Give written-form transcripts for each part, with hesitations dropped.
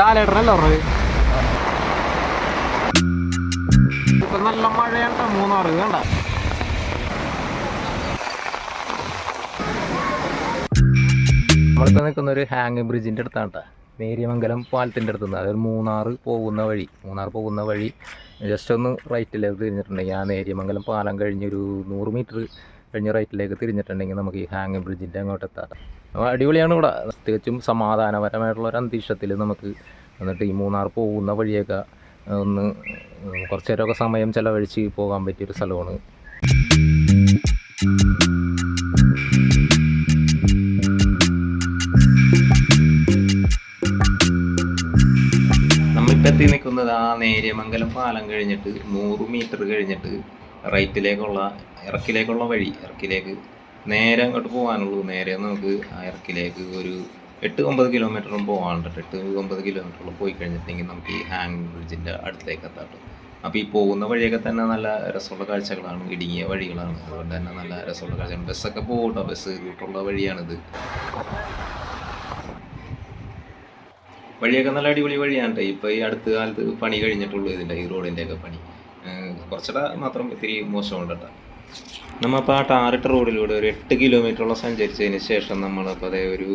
ലാലേട്ടനല്ലോ ഇപ്പൊ നല്ല മഴയാണ് മൂന്നാറ് വേണ്ട. നമ്മളിപ്പോൾ നിൽക്കുന്ന ഒരു ഹാങ് ബ്രിഡ്ജിൻ്റെ അടുത്താണ് കേട്ടോ. നേര്യമംഗലം പാലത്തിൻ്റെ അടുത്തുനിന്ന്, അതായത് മൂന്നാർ പോകുന്ന വഴി ജസ്റ്റ് ഒന്ന് റൈറ്റിലേക്ക് തിരിഞ്ഞിട്ടുണ്ടെങ്കിൽ, ആ നേര്യമംഗലം പാലം കഴിഞ്ഞൊരു 100 മീറ്റർ കഴിഞ്ഞ് റൈറ്റിലേക്ക് തിരിഞ്ഞിട്ടുണ്ടെങ്കിൽ നമുക്ക് ഈ ഹാങ് ബ്രിഡ്ജിൻ്റെ അങ്ങോട്ട് എത്താം. അപ്പോൾ അടിപൊളിയാണ് ഇവിടെ. തികച്ചും സമാധാനപരമായിട്ടുള്ള ഒരു അന്തരീക്ഷത്തിൽ നമുക്ക് എന്നിട്ട് ഈ മൂന്നാർ പോകുന്ന വഴിയൊക്കെ ഒന്ന് കുറച്ച് നേരമൊക്കെ സമയം ചിലവഴിച്ച് പോകാൻ പറ്റിയൊരു സ്ഥലമാണ്. നമ്മളിപ്പോൾ എത്തി നിൽക്കുന്നത് ആ നേര്യമംഗലം പാലം കഴിഞ്ഞിട്ട് 100 മീറ്റർ കഴിഞ്ഞിട്ട് ഇറക്കിലേക്കുള്ള വഴി, ഇറക്കിലേക്ക് നേരെ അങ്ങോട്ട് പോകാനുള്ളൂ. നേരെ നമുക്ക് ആ ഇറക്കിലേക്ക് ഒരു 8-9 കിലോമീറ്ററും പോകാനുണ്ട്. 8-9 കിലോമീറ്ററോളം പോയി കഴിഞ്ഞിട്ടുണ്ടെങ്കിൽ നമുക്ക് ഈ ഹാങ് ബ്രിഡ്ജിൻ്റെ അടുത്തേക്ക് എത്താം. അപ്പോൾ ഈ പോകുന്ന വഴിയൊക്കെ തന്നെ നല്ല രസമുള്ള കാഴ്ചകളാണ്, ഇടുങ്ങിയ വഴികളാണ്. അതുകൊണ്ട് തന്നെ നല്ല രസമുള്ള കാഴ്ചയാണ്. ബസ്സൊക്കെ പോകട്ടോ, ബസ് റൂട്ടുള്ള വഴിയാണിത്. വഴിയൊക്കെ നല്ല അടിപൊളി വഴിയാണ്. ഇപ്പോൾ ഈ അടുത്ത കാലത്ത് പണി കഴിഞ്ഞിട്ടുള്ളൂ ഇതിൻ്റെ, ഈ റോഡിൻ്റെയൊക്കെ പണി കുറച്ചുകൂടെ മാത്രം ഇത്തിരി മോശമുണ്ട് കേട്ടോ. നമ്മളിപ്പോൾ ആ ടാറിട്ട റോഡിലൂടെ ഒരു 8 കിലോമീറ്ററോളം സഞ്ചരിച്ചതിന് ശേഷം നമ്മളിപ്പോൾ അതേ ഒരു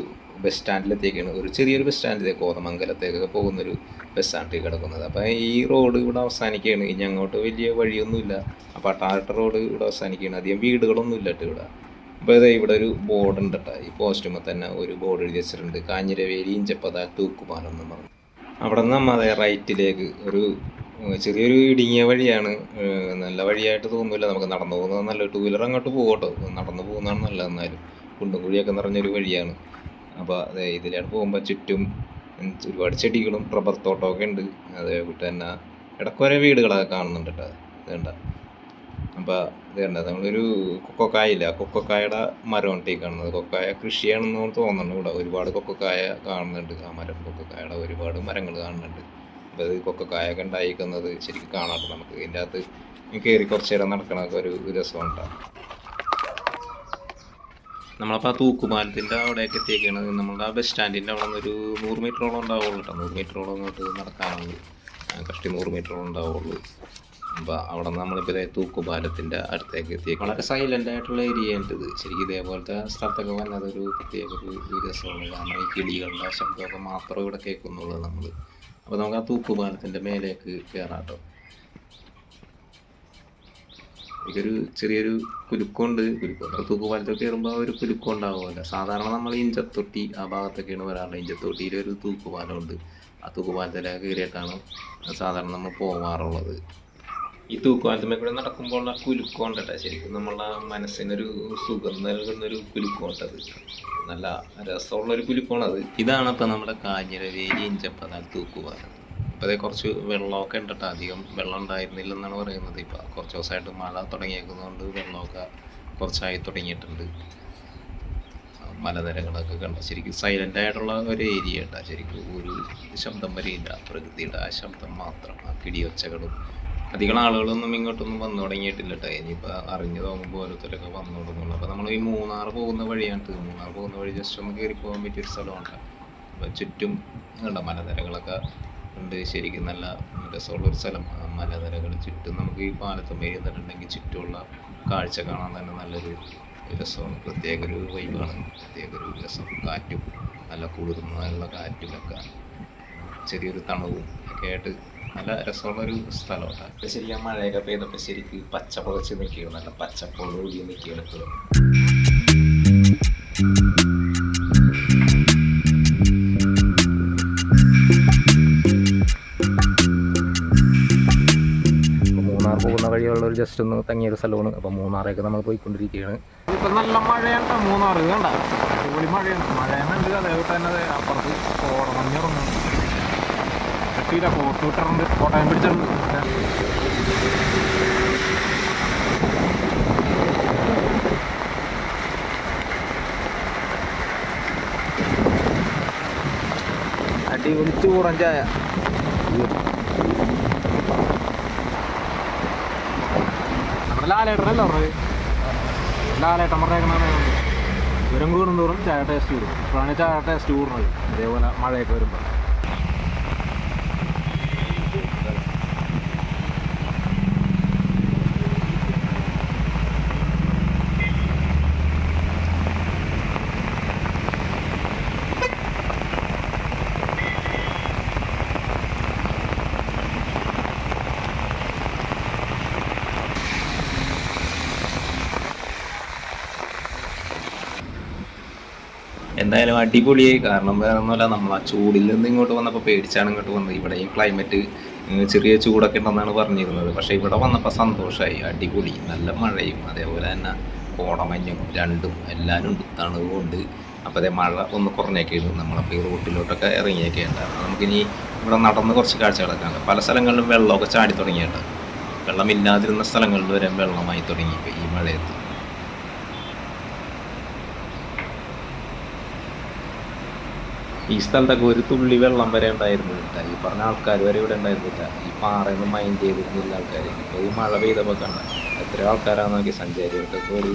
ബസ് സ്റ്റാൻഡിലെത്തിയൊക്കെയാണ്. ഒരു ചെറിയൊരു ബസ് സ്റ്റാൻഡിലേക്ക്, കോതമംഗലത്തേക്കൊക്കെ പോകുന്നൊരു ബസ് സ്റ്റാൻഡിൽ കിടക്കുന്നത്. അപ്പോൾ ഈ റോഡ് ഇവിടെ അവസാനിക്കുകയാണ്. ഇനി അങ്ങോട്ട് വലിയ വഴിയൊന്നുമില്ല. അപ്പോൾ ആ ടാറിട്ട റോഡ് ഇവിടെ അവസാനിക്കുകയാണ്. അധികം വീടുകളൊന്നും ഇല്ല ഇവിടെ. അപ്പോൾ ഇതേ ഇവിടെ ഒരു ബോർഡ് ഉണ്ട് കേട്ടോ. ഈ പോസ്റ്റുമ്പോൾ തന്നെ ഒരു ബോർഡ് എഴുതി വെച്ചിട്ടുണ്ട്, കാഞ്ഞിരവേലി ഇഞ്ചപ്പത തൂക്കുപാലം എന്ന് പറഞ്ഞു. അവിടെ നിന്ന് നമ്മൾ അതേ റൈറ്റിലേക്ക് ഒരു ചെറിയൊരു ഇടുങ്ങിയ വഴിയാണ്. നല്ല വഴിയായിട്ട് തോന്നില്ല, നമുക്ക് നടന്നു പോകുന്നത് നല്ല. 2 വീലർ അങ്ങോട്ട് പോകട്ടോ, നടന്നു പോകുന്നതാണ് നല്ലത്. എന്നാലും കുണ്ടും കുഴിയൊക്കെ നിറഞ്ഞൊരു വഴിയാണ്. അപ്പോൾ അതെ ഇതിലാണ് പോകുമ്പോൾ ചുറ്റും ഒരുപാട് ചെടികളും റബ്ബർ തോട്ടമൊക്കെ ഉണ്ട്. അതേപോലെ തന്നെ ഇടയ്ക്കുവരെ വീടുകളൊക്കെ കാണുന്നുണ്ട് കേട്ടോ. ഇതുണ്ട. അപ്പോൾ ഇതുണ്ട്, നമ്മളൊരു കൊക്കക്കായില്ല, കൊക്കക്കായുടെ മരമാണ് ഈ കാണുന്നത്. കൊക്കക്കായ കൃഷിയാണെന്ന് തോന്നുന്നുണ്ട്. ഇവിടെ ഒരുപാട് കൊക്കക്കായ കാണുന്നുണ്ട്. ആ മരം, കൊക്കക്കായുടെ ഒരുപാട് മരങ്ങൾ കാണുന്നുണ്ട്. അപ്പോൾ ഇത് കൊക്കക്കായൊക്കെ ഉണ്ടായിരിക്കുന്നത് ശരിക്കും കാണാം നമുക്ക്. ഇതിൻ്റെ അകത്ത് കയറി കുറച്ച് നേരം നടക്കണമൊക്കെ ഒരു രസമുണ്ടാകും. നമ്മളപ്പോൾ ആ തൂക്കുപാലത്തിൻ്റെ അവിടെയൊക്കെ എത്തിയേക്കാണ്. നമ്മളുടെ ആ ബസ് സ്റ്റാൻഡിൻ്റെ അവിടെ നിന്ന് ഒരു 100 മീറ്ററോളം ഉണ്ടാവുള്ളൂ കേട്ടോ. 100 മീറ്ററോളം അങ്ങോട്ട് നടക്കാനുള്ളൂ, കഷ്ടി 100 മീറ്ററോളം ഉണ്ടാവുള്ളൂ. അപ്പോൾ അവിടെ നിന്ന് നമ്മളിപ്പോൾ തൂക്കുപാലത്തിൻ്റെ അടുത്തേക്ക് എത്തിയേക്കും. വളരെ സൈലൻ്റ് ആയിട്ടുള്ള ഏരിയ ഉണ്ട് ഇത്. ശരിക്കും ഇതേപോലത്തെ സ്ഥലത്തൊക്കെ വന്നതൊരു പ്രത്യേക ഒരു രസമാണ്. കാരണം ഈ കിളികളുടെ ശബ്ദമൊക്കെ മാത്രമേ ഇവിടെ കേൾക്കുന്നുള്ളൂ നമ്മൾ. അപ്പോൾ നമുക്ക് ആ തൂക്കുപാലത്തിൻ്റെ മേലേക്ക് കയറാം കേട്ടോ. ഇതൊരു ചെറിയൊരു കുലുക്കമുണ്ട്. തൂക്കുപാലത്തൊക്കെ കയറുമ്പോൾ ഒരു കുലുക്കം ഉണ്ടാവുമല്ലോ. സാധാരണ നമ്മൾ ഇഞ്ചത്തൊട്ടി ആ ഭാഗത്തൊക്കെയാണ് വരാറുള്ളത്. ഇഞ്ചത്തൊട്ടിയിലൊരു തൂക്കുപാലമുണ്ട്. ആ തൂക്കുപാലത്തിലേക്ക് കയറിയിട്ടാണ് സാധാരണ നമ്മൾ പോകാറുള്ളത്. ഈ തൂക്കുപാലത്തിന്മേൽ കൂടെ നടക്കുമ്പോൾ ആ കുലുക്കം ഉണ്ടല്ലോ, ശരിക്കും നമ്മളുടെ മനസ്സിനൊരു സുഖം നൽകുന്നൊരു കുലുക്കമുണ്ടത്. നല്ല രസമുള്ളൊരു കുലുക്കമാണത്. ഇതാണ് ഇപ്പം നമ്മുടെ കാഞ്ഞിരവേലി ഇഞ്ചപ്പത തൂക്കുപാലം. ഇപ്പോൾ കുറച്ച് വെള്ളമൊക്കെ ഉണ്ട് കേട്ടോ. അധികം വെള്ളം ഉണ്ടായിരുന്നില്ലെന്നാണ് പറയുന്നത്. ഇപ്പോൾ കുറച്ച് ദിവസമായിട്ട് മഴ തുടങ്ങിയേക്കുന്നതുകൊണ്ട് വെള്ളമൊക്കെ കുറച്ചായി തുടങ്ങിയിട്ടുണ്ട്. മലനിരകളൊക്കെ കണ്ട ശരിക്കും സൈലൻ്റ് ആയിട്ടുള്ള ഒരു ഏരിയ കേട്ടോ. ശരിക്കും ഒരു ശബ്ദം വരെയില്ല, പ്രകൃതിയുടെ ആ ശബ്ദം മാത്രം, ആ കിടിയൊച്ചകളും. അധികം ആളുകളൊന്നും ഇങ്ങോട്ടൊന്നും വന്നു തുടങ്ങിയിട്ടില്ല കേട്ടോ. ഇനിയിപ്പോൾ അറിഞ്ഞു തോന്നുമ്പോൾ ഓരോരുത്തരൊക്കെ വന്നു തുടങ്ങുള്ളൂ. അപ്പോൾ നമ്മൾ ഈ മൂന്നാർ പോകുന്ന വഴിയാണ്. മൂന്നാർ പോകുന്ന വഴി ജസ്റ്റ് ഒന്ന് കയറി പോകാൻ പറ്റിയൊരു സ്ഥലമാണ്. അപ്പോൾ ചുറ്റും കണ്ട മലനിരകളൊക്കെ ഉണ്ട്. ശരിക്കും നല്ല രസമുള്ളൊരു സ്ഥലം. മലനിരകൾ ചുറ്റും നമുക്ക് ഈ പാലത്തുമ്മേൽ ഇരുന്നിട്ടുണ്ടെങ്കിൽ ചുറ്റുമുള്ള കാഴ്ച കാണാൻ തന്നെ നല്ലൊരു രസമാണ്. പ്രത്യേക ഒരു വൈബാണ്, പ്രത്യേക ഒരു രസം. കാറ്റും നല്ല കുളിർന്നുള്ള കാറ്റുമൊക്കെ, ചെറിയൊരു തണുവും ഒക്കെ ആയിട്ട് നല്ല രസമുള്ളൊരു സ്ഥലമാണ്. ശരിക്കും മഴയൊക്കെ പെയ്തപ്പോൾ ശരിക്കും പച്ച പുകച്ച് നിൽക്കുകയാണ്, നല്ല പച്ചപ്പോടുകൂടി നിൽക്കുകയാണ് ഇപ്പോഴും. മൂന്നാർ പോകുന്ന വഴിയുള്ളൊരു ജസ്റ്റ് ഒന്ന് തങ്ങിയൊരു സ്ഥലമാണ്. അപ്പോൾ മൂന്നാറേക്ക് നമ്മൾ പോയിക്കൊണ്ടിരിക്കുകയാണ്. ഇപ്പം നല്ല മഴയാണ് മൂന്നാർ വേണ്ട, അടിപൊളി മഴയാണ്. മഴയുണ്ട്, അതേപോലെ തന്നെ അപ്പുറത്ത് കോടമഞ്ഞിറങ്ങുന്നുണ്ട്. കെട്ടിയില്ല, കോട്ട് വിട്ടിട്ടുണ്ട്, കോട്ടയം പിടിച്ചിട്ടുണ്ട്. അടിപൊളി ചൂടൻ ചായ. നമ്മുടെ ലാലേട്ടനല്ലോ ലാലേട്ടൻ പറഞ്ഞേക്കണ ദൂരം കൂടുന്തോറും ചായ ടേസ്റ്റ് കൂടും. ഇപ്പോഴാണ് ചായ ടേസ്റ്റ് കൂടുന്നത്. ഇതേപോലെ മഴയൊക്കെ വരുമ്പോൾ എന്തായാലും അടിപൊളിയായി. കാരണം വേറെ ഒന്നുമല്ല, നമ്മൾ ആ ചൂടിൽ നിന്ന് ഇങ്ങോട്ട് വന്നപ്പോൾ പേടിച്ചാണ് ഇങ്ങോട്ട് വന്നത്. ഇവിടെ ഈ ക്ലൈമറ്റ് ചെറിയ ചൂടൊക്കെ ഉണ്ടെന്നാണ് പറഞ്ഞിരുന്നത്. പക്ഷേ ഇവിടെ വന്നപ്പോൾ സന്തോഷമായി. അടിപൊളി, നല്ല മഴയും അതേപോലെ തന്നെ കോടമഞ്ഞും രണ്ടും എല്ലാവരും ഉണ്ട്, തണുവുണ്ട്. അപ്പോൾ അതേ മഴ ഒന്ന് കുറഞ്ഞേക്കായിരുന്നു. നമ്മളപ്പോൾ ഈ റോട്ടിലോട്ടൊക്കെ ഇറങ്ങിയേക്കേണ്ട. നമുക്കിനി ഇവിടെ നടന്ന് കുറച്ച് കാഴ്ചകളൊക്കെ ഉണ്ട്. പല സ്ഥലങ്ങളിലും വെള്ളമൊക്കെ ചാടി തുടങ്ങിയിട്ടുണ്ട്. വെള്ളമില്ലാതിരുന്ന സ്ഥലങ്ങളിൽ വരെ വെള്ളമായി തുടങ്ങി ഇപ്പോൾ ഈ മഴയത്ത്. ഈ സ്ഥലത്തൊക്കെ ഒരു തുള്ളി വെള്ളം വരെ ഉണ്ടായിരുന്നില്ല. ഈ പറഞ്ഞ ആൾക്കാർ വരെ ഇവിടെ ഉണ്ടായിരുന്നില്ല. ഈ പാറയൊന്നും മൈൻഡ് ചെയ്തിരുന്നില്ല ആൾക്കാർ. ഇപ്പോൾ ഈ മഴ പെയ്തപ്പോൾ കണ്ട എത്രയോ ആൾക്കാരാണെന്ന് നോക്കി, സഞ്ചാരികൾക്കൊക്കെ ഒരു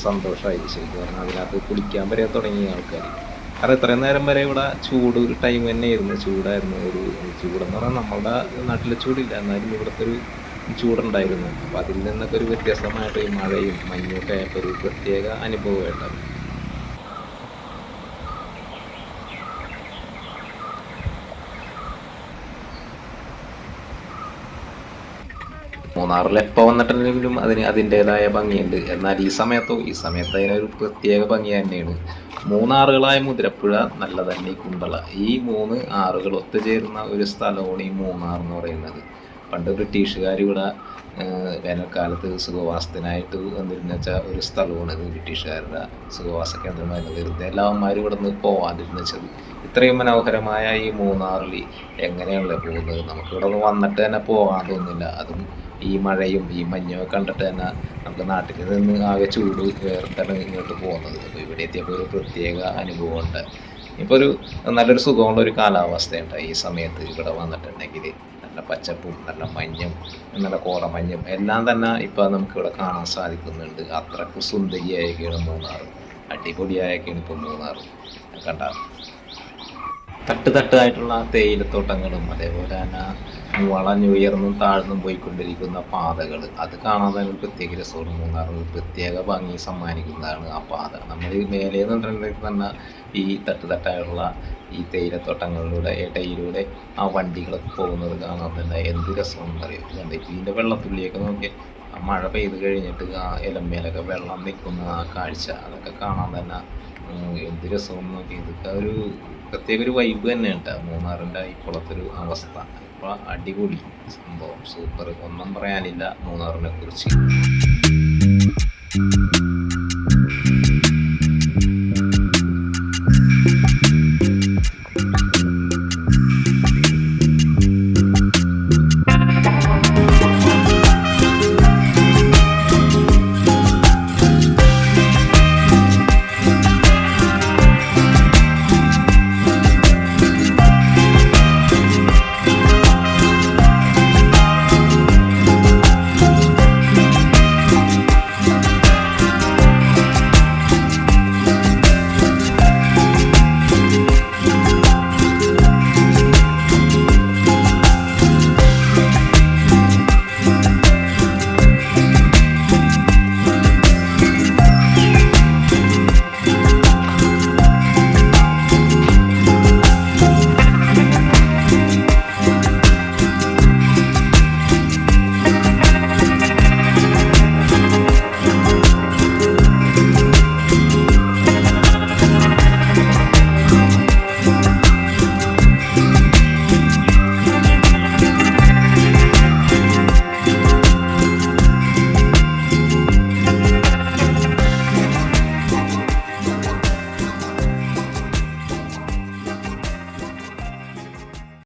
സന്തോഷമായി ശരിക്കും പറഞ്ഞാൽ. അതിനകത്ത് കുളിക്കാൻ വരെ തുടങ്ങിയ ആൾക്കാർ. കാരണം ഇത്രയും നേരം വരെ ഇവിടെ ചൂട് ഒരു ടൈം തന്നെയായിരുന്നു, ചൂടായിരുന്നു. ഒരു ചൂടെന്ന് പറഞ്ഞാൽ നമ്മളുടെ നാട്ടിലെ ചൂടില്ല, എന്നാലും ഇവിടുത്തെ ഒരു ചൂടുണ്ടായിരുന്നു. അപ്പോൾ അതിൽ നിന്നൊക്കെ ഒരു വ്യത്യസ്തമായിട്ട് ഈ മഴയും മഞ്ഞൊക്കെ ആയപ്പോൾ ഒരു പ്രത്യേക അനുഭവമായിട്ടാണ്. മൂന്നാറിൽ എപ്പോൾ വന്നിട്ടുണ്ടെങ്കിലും അതിൻ്റേതായ ഭംഗിയുണ്ട്. എന്നാൽ ഈ സമയത്ത് അതിനൊരു പ്രത്യേക ഭംഗി തന്നെയാണ്. മൂന്നാറുകളായ മുതിരപ്പുഴ, നല്ല തന്നെ കുണ്ടള, ഈ 3 ആറുകൾ ഒത്തുചേരുന്ന ഒരു സ്ഥലമാണ് ഈ മൂന്നാർ എന്ന് പറയുന്നത്. പണ്ട് ബ്രിട്ടീഷുകാർ ഇവിടെ വേനൽക്കാലത്ത് സുഖവാസത്തിനായിട്ട് വന്നിരുന്ന വെച്ചാൽ ഒരു സ്ഥലമാണ് ഇത്. ബ്രിട്ടീഷുകാരുടെ സുഖവാസ കേന്ദ്രമായിരുന്നു. വെറുതെ എല്ലാവന്മാരും ഇവിടെ നിന്ന് പോകാതിരുന്ന വെച്ചത്. ഇത്രയും മനോഹരമായ ഈ മൂന്നാറിൽ എങ്ങനെയാണല്ലോ പോകുന്നത്? നമുക്കിവിടെ നിന്ന് വന്നിട്ട് തന്നെ പോകാൻ തോന്നുന്നില്ല. അതും ഈ മഴയും ഈ മഞ്ഞും കണ്ടിട്ട് തന്നെ നമുക്ക് നാട്ടിൽ നിന്ന് ആകെ ചൂട് വേർട്ടാണ് ഇങ്ങോട്ട് പോകുന്നത്. അപ്പോൾ ഇവിടെ എത്തിയപ്പോൾ ഒരു പ്രത്യേക അനുഭവമുണ്ട്. ഇപ്പോൾ ഒരു നല്ലൊരു സുഖമുള്ള ഒരു കാലാവസ്ഥയുണ്ട് ഈ സമയത്ത് ഇവിടെ വന്നിട്ടുണ്ടെങ്കിൽ. നല്ല പച്ചപ്പും നല്ല മഞ്ഞും നല്ല കോടമഞ്ഞും എല്ലാം തന്നെ ഇപ്പോൾ നമുക്കിവിടെ കാണാൻ സാധിക്കുന്നുണ്ട്. അത്രയ്ക്ക് സുന്ദരിയായൊക്കെയാണ് മൂന്നാർ, അടിപൊളിയായൊക്കെയാണ് ഇപ്പോൾ മൂന്നാർ. കണ്ട തട്ടായിട്ടുള്ള തേയിലത്തോട്ടങ്ങളും അതേപോലെ തന്നെ വളഞ്ഞുയർന്നും താഴ്ന്നും പോയിക്കൊണ്ടിരിക്കുന്ന പാതകൾ, അത് കാണാൻ തന്നെ ഒരു പ്രത്യേക രസമാണ്. മൂന്നാർ ഒരു പ്രത്യേക ഭംഗി സമ്മാനിക്കുന്നതാണ് ആ പാത. നമ്മൾ മേലെ നിന്നിട്ടുണ്ടെങ്കിൽ തന്നെ ഈ തട്ടായിട്ടുള്ള ഈ തേയിലത്തോട്ടങ്ങളിലൂടെ ഇടയിലൂടെ ആ വണ്ടികളൊക്കെ പോകുന്നത് കാണാൻ തന്നെ എന്ത് രസമാണെന്ന് അറിയാം. ഇപ്പോൾ ഇതിൻ്റെ വെള്ളത്തുള്ളിയൊക്കെ നോക്കി ആ മഴ പെയ്ത് കഴിഞ്ഞിട്ട് ആ ഇലമേലൊക്കെ വെള്ളം നിൽക്കുന്ന ആ കാഴ്ച, അതൊക്കെ കാണാൻ തന്നെ എന്ത് രസമെന്ന് നോക്കി. ഇതൊക്കെ ഒരു പ്രത്യേക ഒരു വൈബ് തന്നെയാണ് കേട്ടോ മൂന്നാറിൻ്റെ ഇപ്പോഴത്തെ ഒരു അവസ്ഥ. അപ്പോൾ അടിപൊളി സംഭവം, സൂപ്പർ, ഒന്നും പറയാനില്ല മൂന്നാറിനെ കുറിച്ച്.